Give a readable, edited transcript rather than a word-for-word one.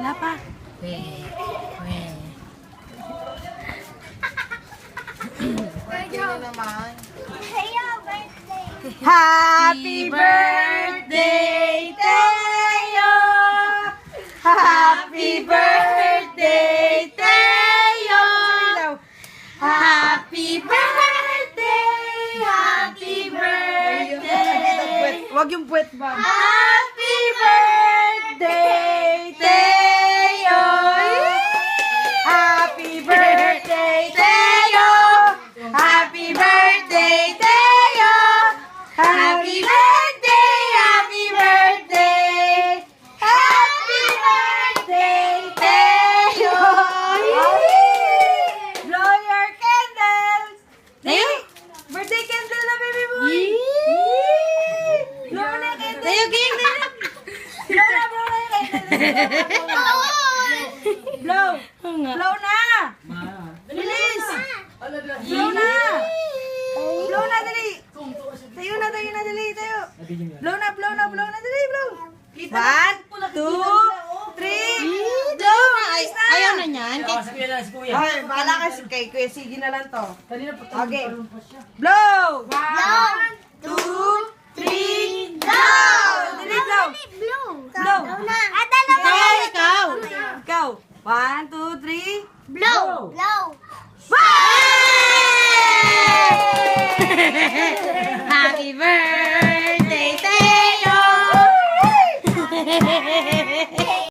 Wala pa. Happy birthday, Teo! Happy birthday, Teo! Happy birthday! Happy birthday! Wag yung puwet ba? Happy birthday, Teo! Happy birthday, Teo! Happy birthday, Teo! Happy birthday! Happy birthday! Happy birthday, Teo! Blow your candles! Tayo! Birthday candle na, baby boy! Blow na candle! Tayo, candle! Blow na yung candle! Blow! Blow na! Bilis! Blow na! Blow na, dali! Tayo na, dali, tayo! Blow na, dali, blow! 1, 2, 3, blow! Ayos na! Ayaw na niyan? Okay, bahala ka kay Kuya Sige na lang to. Okay. Blow! 1, 2, 3, blow! Dali, blow! Blow! Ata na Ikaw! Ikaw! 1, 2, 3, blow.